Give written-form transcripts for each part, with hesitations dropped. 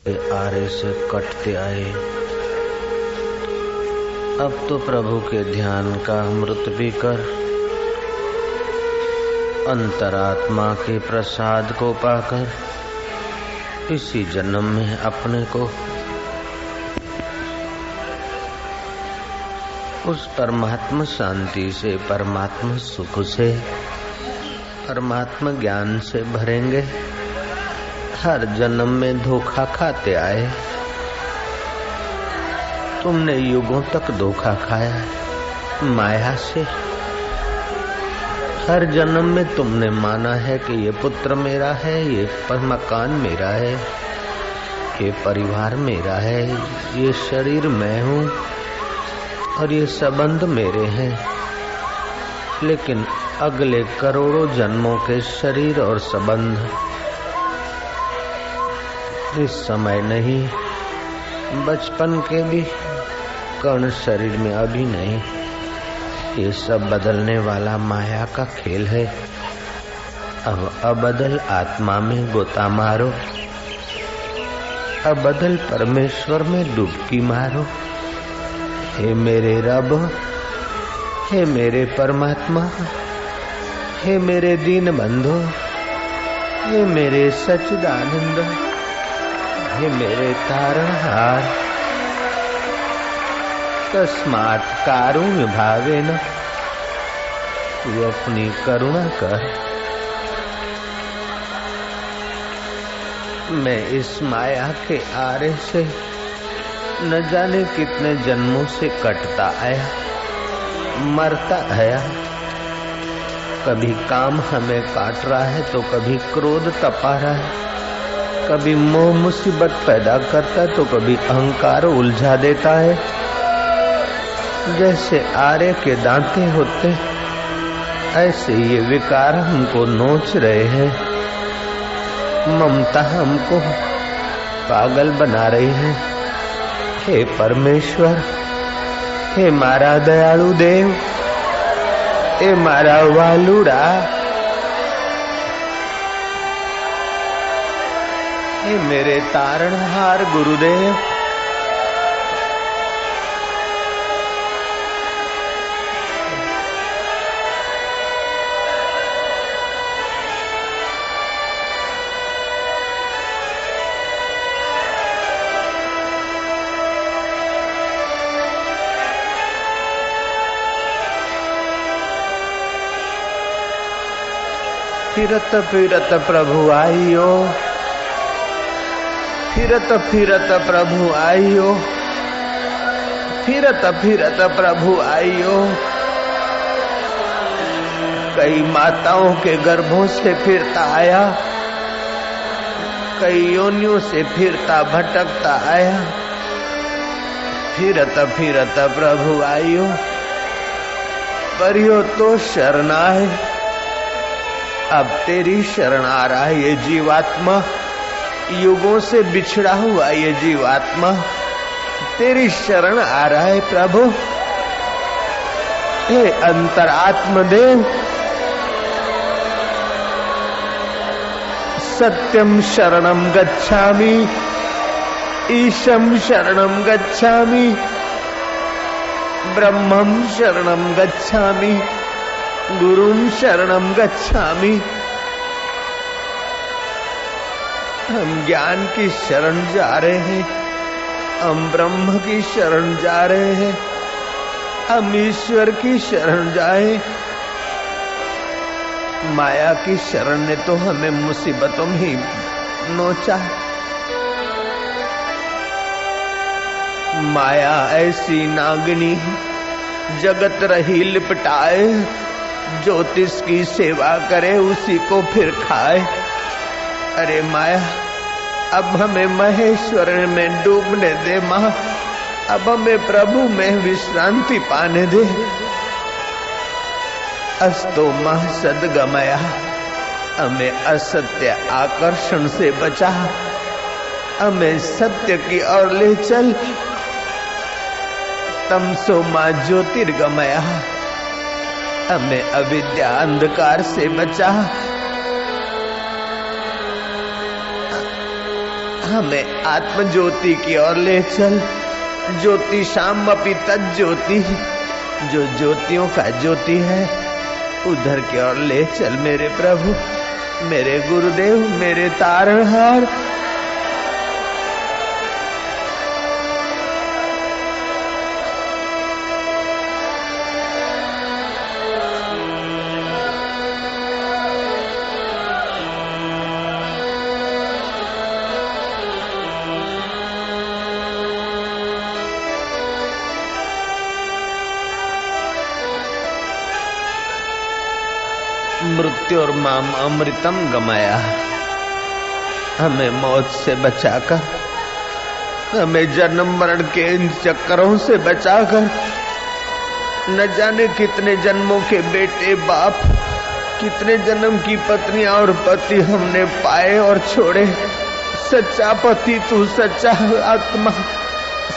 आरे से कटते आए। अब तो प्रभु के ध्यान का अमृत पीकर अंतरात्मा के प्रसाद को पाकर इसी जन्म में अपने को उस परमात्मा शांति से, परमात्मा सुख से, परमात्मा ज्ञान से भरेंगे। हर जन्म में धोखा खाते आए। तुमने युगों तक धोखा खाया माया से। हर जन्म में तुमने माना है कि ये पुत्र मेरा है, ये मकान मेरा है, ये परिवार मेरा है, ये शरीर मैं हूँ और ये संबंध मेरे हैं। लेकिन अगले करोड़ों जन्मों के शरीर और संबंध इस समय नहीं, बचपन के भी कण शरीर में अभी नहीं। ये सब बदलने वाला माया का खेल है। अब अबदल आत्मा में गोता मारो, अबदल परमेश्वर में डुबकी मारो। हे मेरे रब, हे मेरे परमात्मा, हे मेरे दीन बंधु, हे मेरे सच्चिदानंद, हे मेरे तारणहार, तस्मात् कारुण्य भावेन तू अपनी करुणा कर। मैं इस माया के आरे से न जाने कितने जन्मों से कटता आया, मरता आया। कभी काम हमें काट रहा है तो कभी क्रोध तपा रहा है, कभी मोह मुसीबत पैदा करता है तो कभी अहंकार उलझा देता है। जैसे आरे के दांते होते ऐसे ये विकार हमको नोच रहे हैं। ममता हमको पागल बना रही है। हे परमेश्वर, हे मारा दयालु देव, हे मारा वालुड़ा, हे मेरे तारणहार गुरुदेव, फिरत फिरत प्रभु आइयो, फिरत फिरत प्रभु आइयो, फिरत फिरत प्रभु आइयो। कई माताओं के गर्भों से फिरता आया, कई योनियों से फिरता भटकता आया। फिरत फिरत प्रभु आइयो, परियो तो शरणाए। अब तेरी शरण आ रहा है ये जीवात्मा, युगों से बिछड़ा हुआ ये जीवात्मा तेरी शरण आ रहा है प्रभु। हे अंतरात्म देव, सत्यम शरणम गच्छामि, ईशम शरणम गच्छामि, ब्रह्मम शरणम गच्छामि, गुरुम शरणम गच्छामि। हम ज्ञान की शरण जा रहे हैं, हम ब्रह्म की शरण जा रहे हैं, हम ईश्वर की शरण जाए। माया की शरण ने तो हमें मुसीबतों में ही नोचा। माया ऐसी नागिनी जगत रही लिपटाए, ज्योतिष की सेवा करे उसी को फिर खाए। अरे माया, अब हमें महेश्वर में डूबने दे माँ, अब हमें प्रभु में विश्रांति पाने दे। अस्तो माँ सदगमया, हमें असत्य आकर्षण से बचा, हमें सत्य की ओर ले चल। तमसो माँ ज्योतिर्गमया, हमें अविद्या अंधकार से बचा। हमें आत्म ज्योति की ओर ले चल। ज्योति शाम अपि तत् ज्योति, जो ज्योतियों का ज्योति है उधर की ओर ले चल मेरे प्रभु, मेरे गुरुदेव, मेरे तारणहार। मृत्यु और माम अमृतम गमाया, हमें मौत से बचाकर, हमें जन्म मरण के इन चक्करों से बचाकर, न जाने कितने जन्मों के बेटे बाप, कितने जन्म की पत्नियां और पति हमने पाए और छोड़े। सच्चा पति तू, सच्चा आत्मा,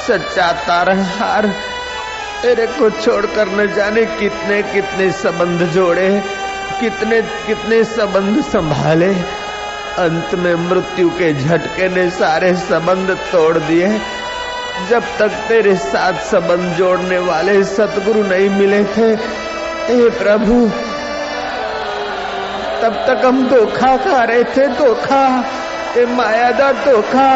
सच्चा तारणहार, तेरे को छोड़कर न जाने कितने कितने संबंध जोड़े, कितने कितने संबंध संभाले। अंत में मृत्यु के झटके ने सारे संबंध तोड़ दिए। जब तक तेरे साथ संबंध जोड़ने वाले सतगुरु नहीं मिले थे हे प्रभु, तब तक हम धोखा खा रहे थे, धोखा, ये माया दा धोखा।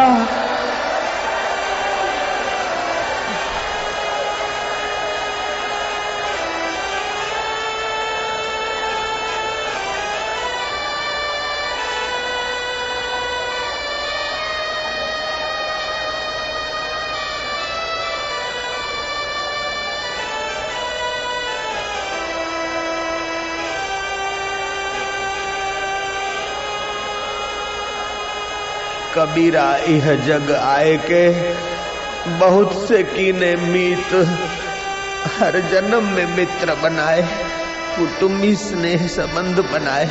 कबीरा यह जग आए के, बहुत से कीने मीत, हर जन्म में मित्र बनाए, कुटुंबी स्नेह संबंध बनाए।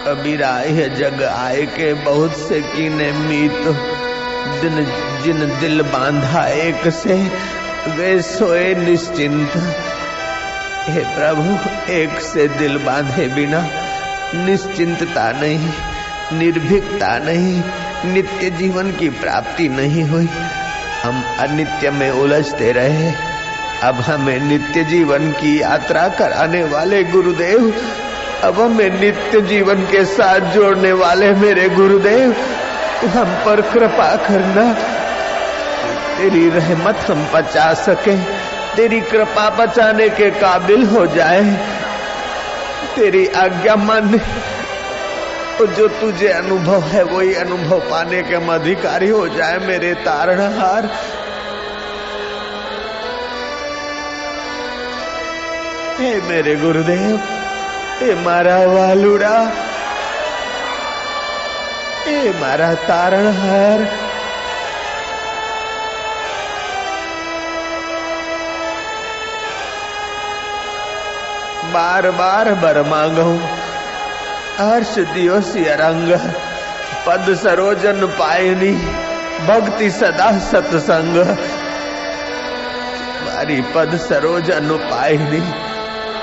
कबीरा यह जग आए के, बहुत से कीने मीत, दिन जिन दिल बांधा एक से, वे सोए निश्चिंत। हे प्रभु, एक से दिल बांधे बिना निश्चिंतता नहीं, निर्भीकता नहीं, नित्य जीवन की प्राप्ति नहीं हुई। हम अनित्य में उलझते रहे। अब हमें नित्य जीवन की यात्रा कराने वाले गुरुदेव, अब हमें नित्य जीवन के साथ जोड़ने वाले मेरे गुरुदेव, हम पर कृपा करना। तेरी रहमत हम बचा सके, तेरी कृपा बचाने के काबिल हो जाए, तेरी आज्ञा मानने, तो जो तुझे अनुभव है वही अनुभव पाने के हम अधिकारी हो जाए मेरे तारणहार। हे मेरे गुरुदेव, हे मारा वालुड़ा, हे मारा तारणहार। बार बार बर मांगू, हर्ष दियो सिय रंग, पद सरोजन पायनी, भक्ति सदा सत्संग। मारी पद सरोजन पायनी,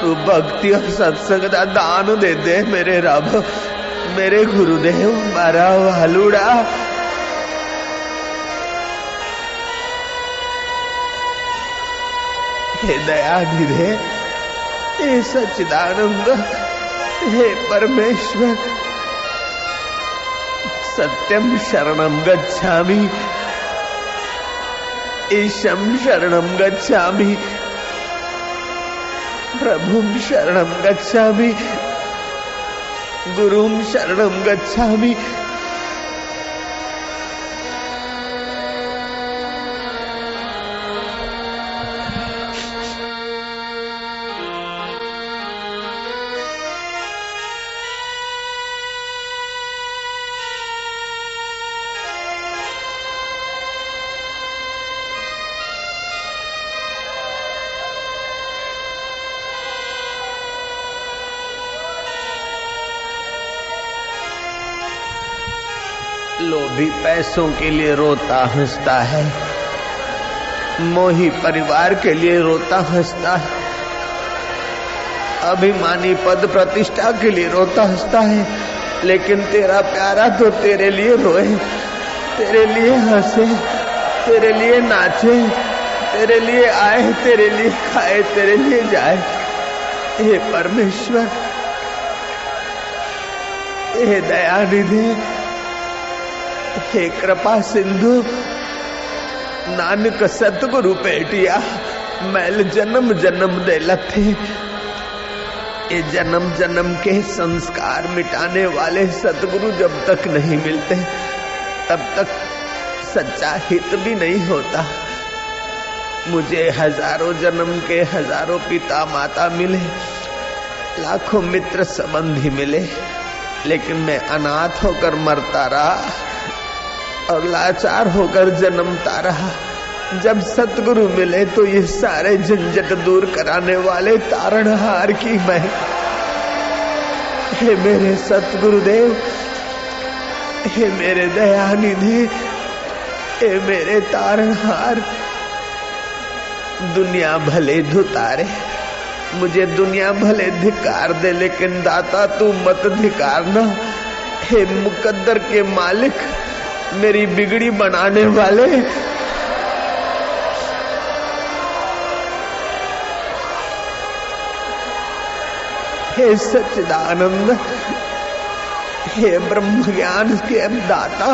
तू भक्ति और सत्संग का दान दे दे मेरे रब, मेरे गुरुदेव, मारा वालुड़ा। हे दयानिधे, हे सच्चिदानंद, हे परमेश्वर, सत्यम शरणम गच्छामि, ईशम शरणम गच्छामि, प्रभुम शरणम गच्छामि, गुरुम शरणम गच्छामि। लोभी पैसों के लिए रोता हंसता है, मोही परिवार के लिए रोता हंसता है, अभिमानी पद प्रतिष्ठा के लिए रोता हंसता है, लेकिन तेरा प्यारा तो तेरे लिए रोए। तेरे लिए हंसे, तेरे लिए नाचे, तेरे लिए आए, तेरे लिए खाए, तेरे लिए जाए। हे परमेश्वर, हे दयानिधि, हे कृपा सिंधु, नानक सतगुरु पेटिया मैल जन्म जन्म दे लथे। ये जन्म जन्म के संस्कार मिटाने वाले सतगुरु जब तक नहीं मिलते तब तक सच्चा हित भी नहीं होता। मुझे हजारों जन्म के हजारों पिता माता मिले, लाखों मित्र संबंधी मिले, लेकिन मैं अनाथ होकर मरता रहा और लाचार होकर जन्मता रहा। जब सतगुरु मिले तो ये सारे झंझट दूर कराने वाले तारणहार की मैं। हे मेरे सतगुरुदेव, हे मेरे दयानिधि, हे मेरे तारणहार, दुनिया भले धुतारे, मुझे दुनिया भले धिकार दे, लेकिन दाता तू मत धिकारना। हे मुकद्दर के मालिक, मेरी बिगड़ी बनाने वाले, हे सच्चिदानंद, हे ब्रह्म ज्ञान के दाता,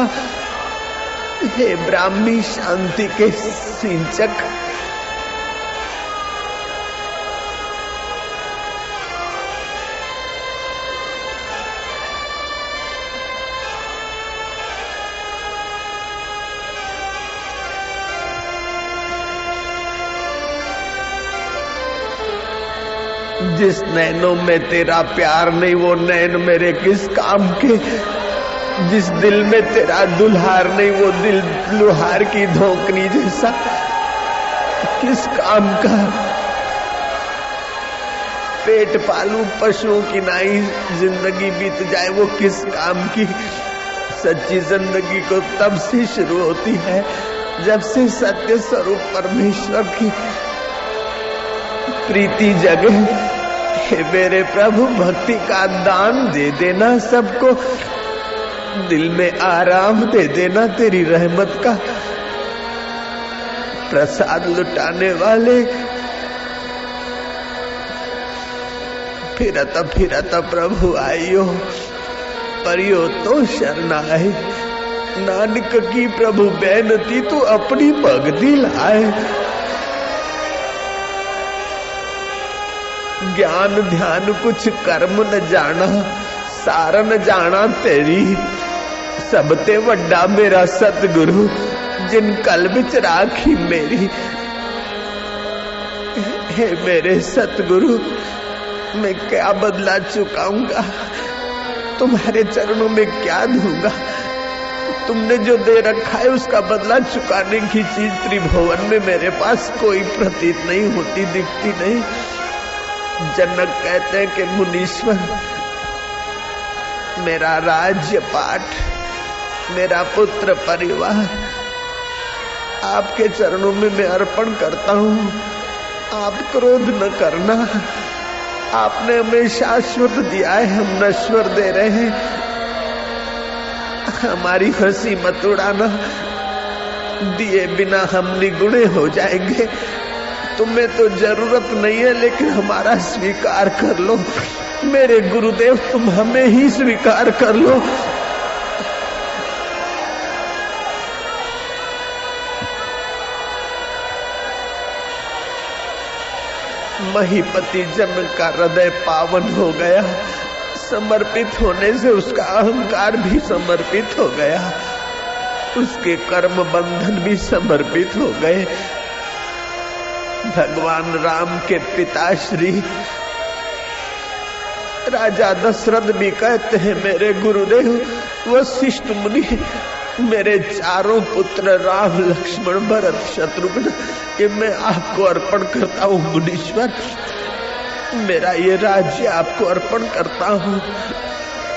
हे ब्राह्मी शांति के सिंचक, जिस नैनों में तेरा प्यार नहीं वो नैन मेरे किस काम के। जिस दिल में तेरा दुल्हार नहीं वो दिल लुहार की धोकनी जैसा किस काम का। पेट पालू पशुओं की नाई जिंदगी बीत जाए वो किस काम की। सच्ची जिंदगी को तब से शुरू होती है जब से सत्य स्वरूप परमेश्वर की प्रीति जगे। हे मेरे प्रभु, भक्ति का दान दे देना सबको, दिल में आराम दे देना तेरी रहमत का प्रसाद लुटाने वाले। फिरत फिरत प्रभु आइयो, परियो तो शरणाए। नानक की प्रभु बेनती तू अपनी भक्ति लाए। ज्ञान ध्यान कुछ कर्म न जाना, सार न जाना तेरी। सबते वड्डा मेरा सतगुरु, जिन कल बिच राखी मेरी। हे मेरे सतगुरु, मैं क्या बदला चुकाऊंगा, तुम्हारे चरणों में क्या दूंगा। तुमने जो दे रखा है उसका बदला चुकाने की चीज त्रिभुवन में मेरे पास कोई प्रतीत नहीं होती, दिखती नहीं। जनक कहते हैं कि मुनीश्वर, मेरा राज्य पाठ, मेरा पुत्र परिवार आपके चरणों में मैं अर्पण करता हूँ। आप क्रोध न करना, आपने हमें शाश्वत दिया है, हम नश्वर दे रहे हैं। हमारी हंसी मत उड़ाना, दिए बिना हम निगुणे हो जाएंगे। तुम्हें तो जरूरत नहीं है, लेकिन हमारा स्वीकार कर लो। मेरे गुरुदेव, तुम हमें ही स्वीकार कर लो। महीपति जन का हृदय पावन हो गया। समर्पित होने से उसका अहंकार भी समर्पित हो गया, उसके कर्म बंधन भी समर्पित हो गए। भगवान राम के पिताश्री राजा दशरथ भी कहते हैं, मेरे गुरुदेव वशिष्ठ मुनि, मेरे चारों पुत्र राम लक्ष्मण भरत शत्रुघ्न, ये मैं आपको अर्पण करता हूँ मुनीश्वर। मेरा ये राज्य आपको अर्पण करता हूँ।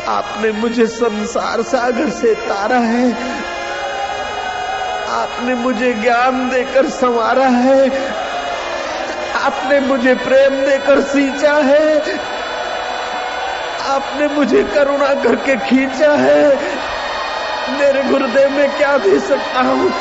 आपने मुझे संसार सागर से तारा है, आपने मुझे ज्ञान देकर संवारा है, आपने मुझे प्रेम देकर सींचा है, आपने मुझे करुणा करके खींचा है, मेरे गुरुदेव में क्या दे सकता हूँ?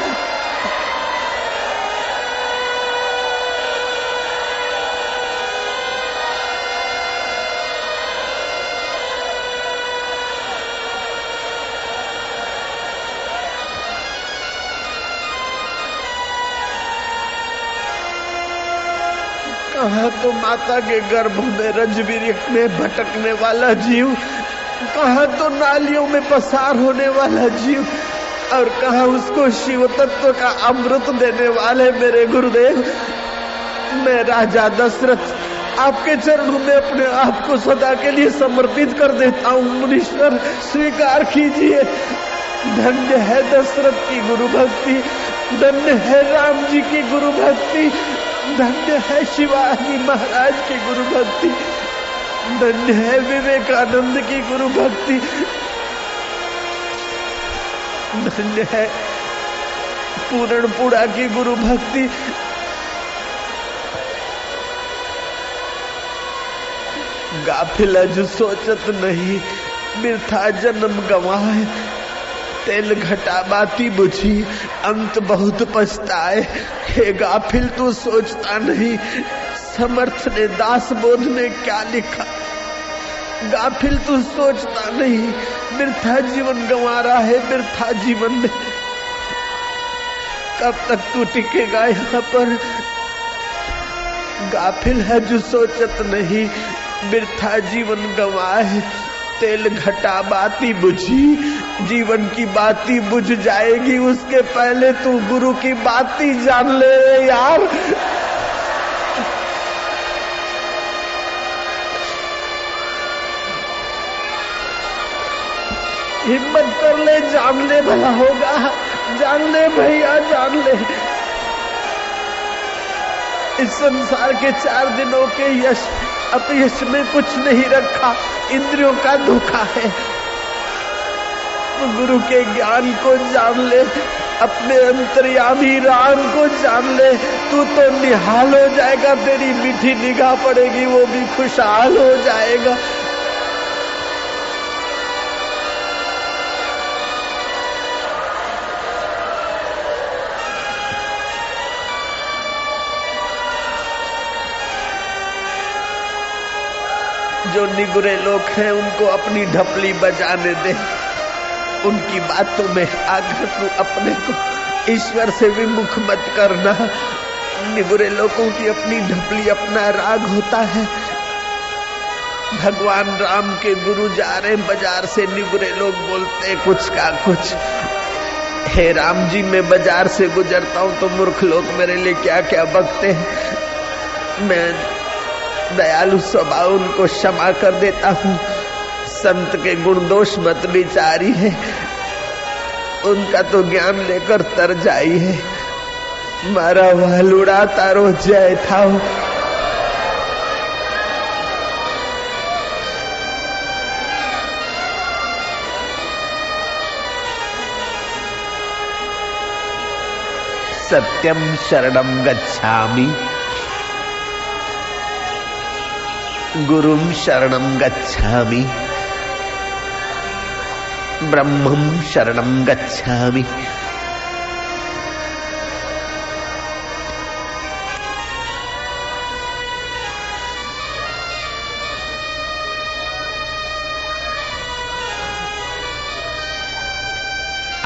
कहाँ तो माता के गर्भ में रजवीर में भटकने वाला जीव, कहाँ तो नालियों में पसार होने वाला जीव, और कहाँ उसको शिव तत्व का अमृत देने वाले मेरे गुरुदेव। मैं राजा दशरथ आपके चरणों में अपने आप को सदा के लिए समर्पित कर देता हूँ। मुनीश्वर स्वीकार कीजिए। धन्य है दशरथ की गुरु भक्ति, धन्य है राम जी की गुरु भक्ति, धन्य है शिवाजी महाराज की गुरु भक्ति, धन्य है विवेकानंद की गुरु भक्ति, धन्य है पूरणपुरा की गुरु भक्ति। गाफिल जो सोचत नहीं, बिरथा जन्म गंवाए, तेल घटा बाती बुझी, अंत बहुत पछताए। हे गाफिल तू सोचता नहीं, समर्थ ने दास बोध में क्या लिखा। गाफिल तू सोचता नहीं, बिरथा जीवन गंवा रहा है, बिरथा जीवन में कब तक तू टिकेगा यहाँ पर। गाफिल है जो सोचत नहीं, बिरथा जीवन गंवाए, तेल घटा बाती बुझी। जीवन की बाती बुझ जाएगी, उसके पहले तू गुरु की बाती जान ले यार। हिम्मत कर ले, जान ले, भला होगा। जान ले भैया, जान ले। इस संसार के 4 दिनों के यश अपयश में कुछ नहीं रखा, इंद्रियों का धोखा है। गुरु के ज्ञान को जान ले, अपने अंतर्यामी राम को जान ले, तू तो निहाल हो जाएगा। तेरी मीठी निगाह पड़ेगी, वो भी खुशहाल हो जाएगा। जो निगुरे लोग हैं उनको अपनी ढपली बजाने दे, उनकी बातों में आकर तू अपने को ईश्वर से विमुख मत करना। निगुरे लोगों की अपनी ढपली, अपना राग होता है। भगवान राम के गुरु जा रहे बाजार से, निगुरे लोग बोलते कुछ का कुछ। हे राम जी, मैं बाजार से गुजरता हूँ तो मूर्ख लोग मेरे लिए क्या क्या बकते हैं। मैं दयालु स्वभाव उनको क्षमा कर देता हूँ। संत के गुण दोष मत विचारी है, उनका तो ज्ञान लेकर तर जाई है। मारा वालुड़ा तारो जय था। सत्यम शरणम गच्छामि, गुरुम शरणम गच्छामि, ब्रह्मम शरणम गच्छामि।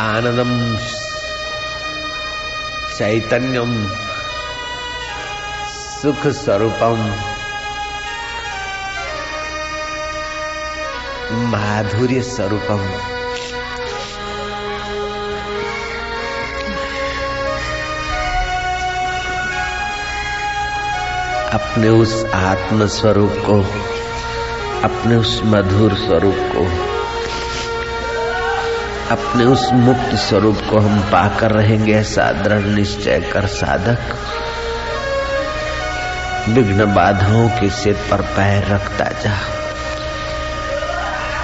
आनंदम चैतन्यम सुख स्वरूपम माधुर्य स्वरूपम। अपने उस आत्म स्वरूप को, अपने उस मधुर स्वरूप को, अपने उस मुक्त स्वरूप को हम पाकर रहेंगे, ऐसा दृढ़ निश्चय कर साधक विघ्न बाधाओं के सिर पर पैर रखता जा।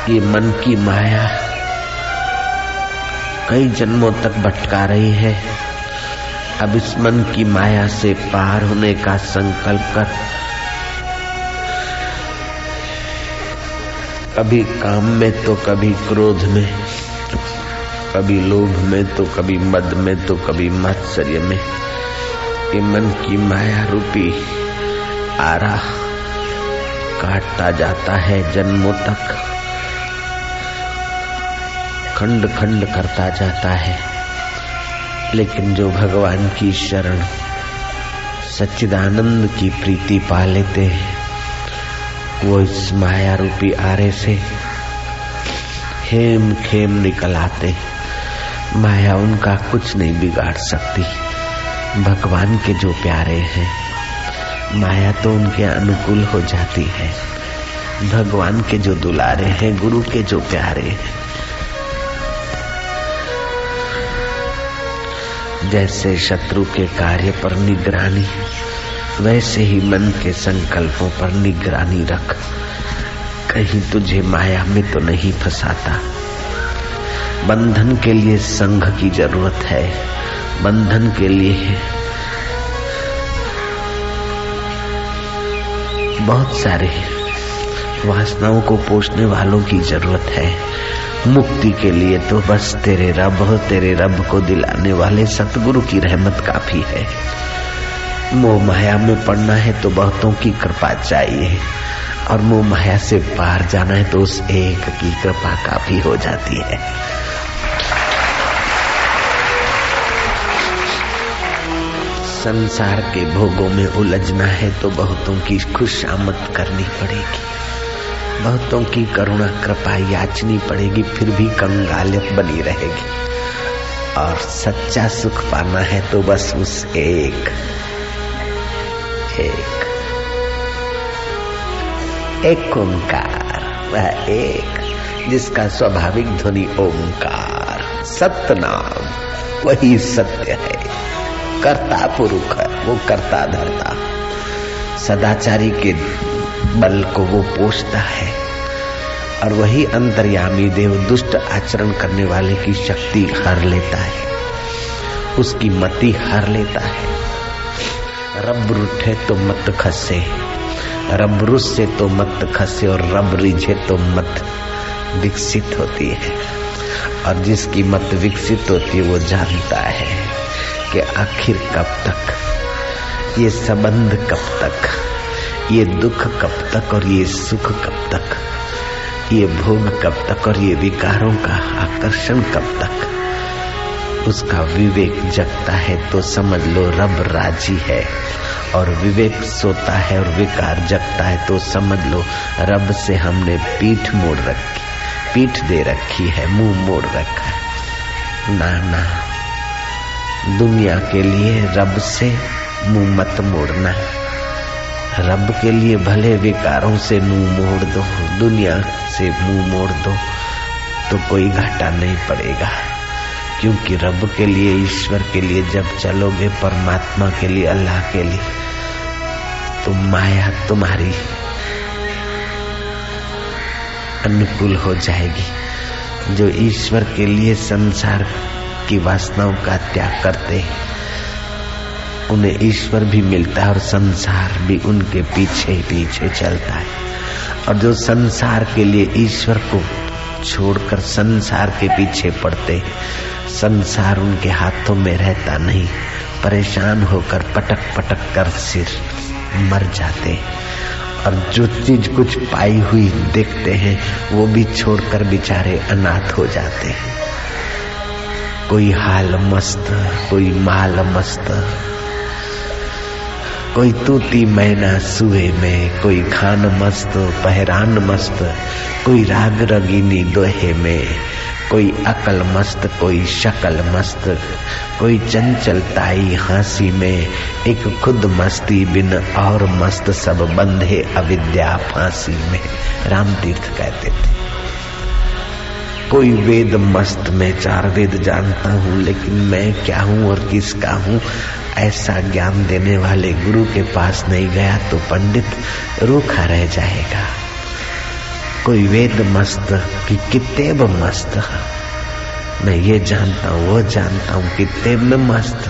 ये मन की माया कई जन्मों तक भटका रही है। अब इस मन की माया से पार होने का संकल्प कर। कभी काम में तो कभी क्रोध में, कभी लोभ में तो कभी मद में तो कभी मात्सर्य में। ये मन की माया रूपी आरा काटता जाता है जन्मों तक, खंड खंड करता जाता है। लेकिन जो भगवान की शरण सच्चिदानंद की प्रीति पा लेते हैं, वो इस माया रूपी आरे से हेम खेम निकल आते। माया उनका कुछ नहीं बिगाड़ सकती। भगवान के जो प्यारे हैं, माया तो उनके अनुकूल हो जाती है। भगवान के जो दुलारे हैं, गुरु के जो प्यारे हैं, जैसे शत्रु के कार्य पर निगरानी, वैसे ही मन के संकल्पों पर निगरानी रख। कहीं तुझे माया में तो नहीं फंसाता। बंधन के लिए संघ की जरूरत है। बंधन के लिए बहुत सारे वासनाओं को पोषने वालों की जरूरत है। मुक्ति के लिए तो बस तेरे रब को दिलाने वाले सतगुरु की रहमत काफी है। मोह माया में पड़ना है तो बहुतों की कृपा चाहिए, और मोह माया से पार जाना है तो उस एक की कृपा काफी हो जाती है। संसार के भोगों में उलझना है तो बहुतों की खुशामद करनी पड़ेगी, बहुतों की करुणा कृपा याचनी पड़ेगी, फिर भी कंगालियत बनी रहेगी। और सच्चा सुख पाना है तो बस उस एक ओंकार, वह एक जिसका स्वाभाविक ध्वनि ओंकार, सतनाम, वही सत्य है। कर्ता पुरुष है, वो कर्ता धर्ता, सदाचारी के बल को वो पोषता है, और वही अंतर्यामी देव दुष्ट आचरण करने वाले की शक्ति हर लेता है, उसकी मति हर लेता है। रब रूठे तो मत खसे, रब रुस्से तो मत खसे, और रब रिझे तो मत विकसित होती है। और जिसकी मत विकसित होती है वो जानता है कि आखिर कब तक, ये संबंध कब तक, ये दुख कब तक और ये सुख कब तक, ये भोग कब तक और ये विकारों का आकर्षण कब तक। उसका विवेक जगता है तो समझ लो रब राजी है, और विवेक सोता है और विकार जगता है तो समझ लो रब से हमने पीठ मोड़ रखी, पीठ दे रखी है, मुंह मोड़ रखा है। ना, दुनिया के लिए रब से मुंह मत मोड़ना। रब के लिए भले विकारों से मुंह मोड़ दो, दुनिया से मुंह मोड़ दो तो कोई घाटा नहीं पड़ेगा। क्योंकि रब के लिए, ईश्वर के लिए जब चलोगे, परमात्मा के लिए, अल्लाह के लिए, तो माया तुम्हारी अनुकूल हो जाएगी। जो ईश्वर के लिए संसार की वासनाओं का त्याग करते हैं, उन्हें ईश्वर भी मिलता है और संसार भी उनके पीछे पीछे चलता है। और जो संसार के लिए ईश्वर को छोड़कर संसार के पीछे पड़ते, संसार उनके हाथों में रहता नहीं, परेशान होकर पटक पटक कर सिर मर जाते। और जो चीज कुछ पाई हुई देखते हैं वो भी छोड़कर बेचारे अनाथ हो जाते हैं। कोई हाल मस्त, कोई माल मस्त, कोई तूती मैना सुए में, कोई खान मस्त, पहरान मस्त, कोई राग रगीनी दोहे में, कोई अकल मस्त, कोई शकल मस्त, कोई चंचलताई हांसी में, एक खुद मस्ती बिन और मस्त, सब बंधे अविद्या फांसी में। राम तीर्थ कहते थे। कोई वेद मस्त, मैं 4 वेद जानता हूँ, लेकिन मैं क्या हूँ और किसका हूँ, ऐसा ज्ञान देने वाले गुरु के पास नहीं गया तो पंडित रूखा रह जाएगा। कोई वेद मस्त कि किताब मस्त, मैं ये जानता हूँ वो जानता हूँ, किताब में मस्त।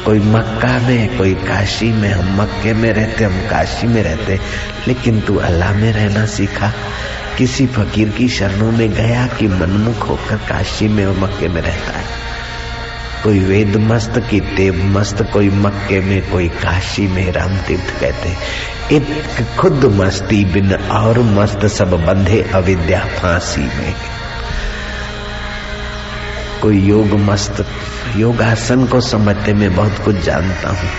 कोई मक्का में, कोई काशी में, हम मक्के में रहते, हम काशी में रहते, लेकिन तू अल्लाह में रहना सीखा। किसी फकीर की शरणों में गया कि मनमुख होकर काशी में और मक्के में रहता है। कोई वेद मस्त की तेब मस्त, कोई मक्के में कोई काशी में। राम तीर्थ कहते इत खुद मस्ती बिन और मस्त सब बंधे अविद्या फांसी में। कोई योग मस्त, योगासन को समझते मैं बहुत कुछ जानता हूँ।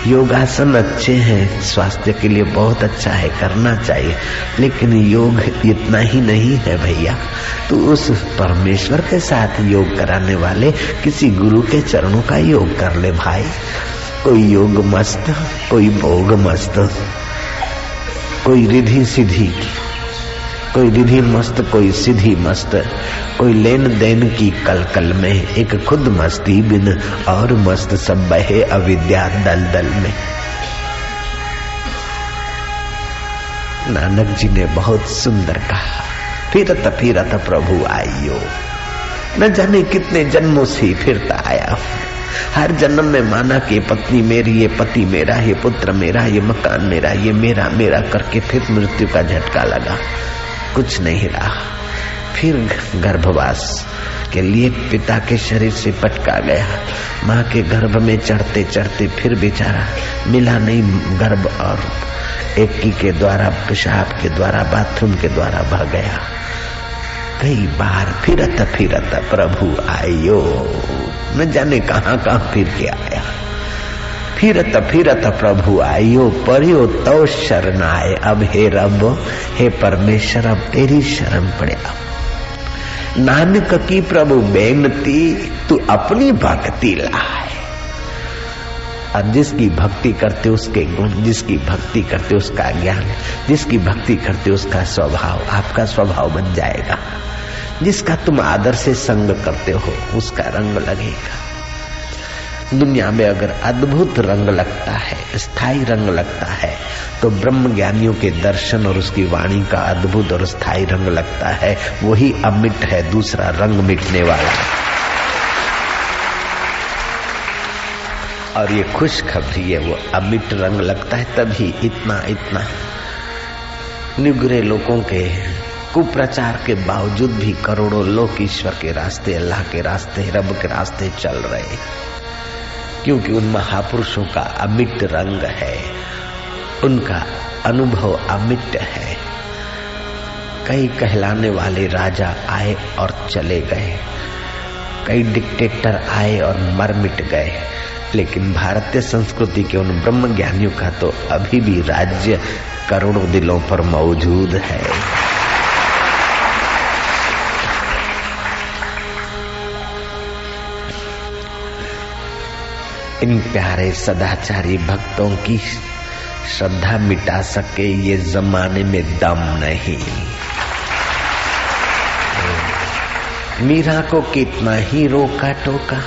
योगासन अच्छे हैं, स्वास्थ्य के लिए बहुत अच्छा है, करना चाहिए, लेकिन योग इतना ही नहीं है भैया। तो उस परमेश्वर के साथ योग कराने वाले किसी गुरु के चरणों का योग कर ले भाई। कोई योग मस्त, कोई भोग मस्त, कोई रिधि सिद्धि की, कोई रिधि मस्त, कोई सिद्धि मस्त, कोई लेन देन की कलकल में। एक खुद मस्ती बिन और मस्त सब बहे अविद्या दल दल में। नानक जी ने बहुत सुंदर कहा, फिरत फिरत प्रभु आइयो। न जाने कितने जन्मों से फिरता आया। हर जन्म में माना कि पत्नी मेरी, ये पति मेरा, ये पुत्र मेरा, ये मकान मेरा, ये मेरा मेरा करके फिर मृत्यु का झटका लगा, कुछ नहीं रहा। फिर गर्भवास के लिए पिता के शरीर से पटका गया। माँ के गर्भ में चढ़ते चढ़ते फिर बेचारा मिला नहीं गर्भ, और एकी के द्वारा, पेशाब के द्वारा, बाथरूम के द्वारा बह गया। कई बार फिरत फिरत प्रभु आयो, न जाने कहाँ कहाँ फिर के आया। फिरत फिरत प्रभु आयो, परियो तो शरण आए। अब हे रब, हे परमेश्वर, अब तेरी शरण पड़े। नानक की प्रभु बेनती, तू अपनी भक्ति लाए। और जिसकी भक्ति करते उसके गुण, जिसकी भक्ति करते उसका ज्ञान, जिसकी भक्ति करते उसका स्वभाव, आपका स्वभाव बन जाएगा। जिसका तुम आदर से संग करते हो उसका रंग लगेगा। दुनिया में अगर अद्भुत रंग लगता है, स्थायी रंग लगता है, तो ब्रह्म ज्ञानियों के दर्शन और उसकी वाणी का अद्भुत और स्थायी रंग लगता है। वही अमिट है, दूसरा रंग मिटने वाला। और ये खुशखबरी है, वो अमिट रंग लगता है तभी इतना इतना निगुरे लोगों के कुप्रचार के बावजूद भी करोड़ों लोग ईश्वर के रास्ते, अल्लाह के रास्ते, रब के रास्ते चल रहे, क्योंकि उन महापुरुषों का अमिट रंग है, उनका अनुभव अमिट है। कई कहलाने वाले राजा आए और चले गए, कई डिक्टेटर आए और मर मिट गए, लेकिन भारतीय संस्कृति के उन ब्रह्म ज्ञानियों का तो अभी भी राज्य करोड़ों दिलों पर मौजूद है। इन प्यारे सदाचारी भक्तों की श्रद्धा मिटा सके ये जमाने में दम नहीं। मीरा को कितना ही रोका टोका,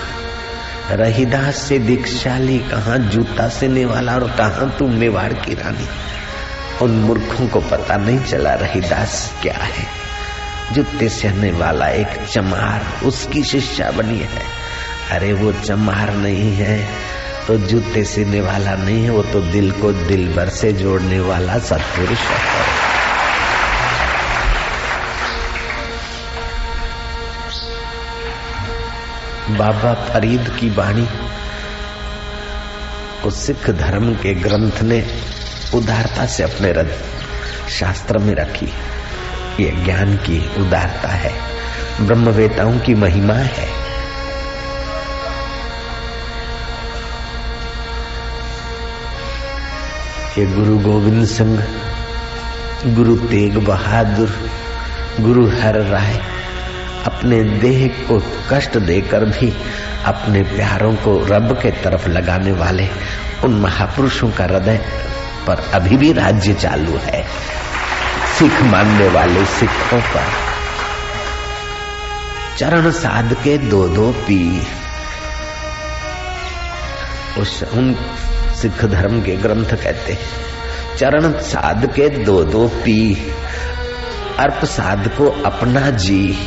रहीदास से दीक्षाली, कहाँ जूता सिलने वाला और कहाँ तू मेवाड़ की रानी। उन मूर्खों को पता नहीं चला रहीदास क्या है। जूते सिलने वाला एक चमार उसकी शिष्या बनी है। अरे वो चमार नहीं है तो जूते सिलने वाला नहीं है, वो तो दिल को दिल भर से जोड़ने वाला सत्पुरुष है। बाबा फरीद की वाणी को सिख धर्म के ग्रंथ ने उदारता से अपने शास्त्र में रखी। ये ज्ञान की उदारता है, ब्रह्मवेताओं की महिमा है। ये गुरु गोविंद सिंह, गुरु तेग बहादुर, गुरु हर राय अपने देह को कष्ट देकर भी अपने प्यारों को रब के तरफ लगाने वाले उन महापुरुषों का हृदय पर अभी भी राज्य चालू है। सिख मानने वाले सिखों पर चरण साध के दो दो पीर, उन सिख धर्म के ग्रंथ कहते हैं चरण साध के दो दो पी, अर्प साध को अपना जी।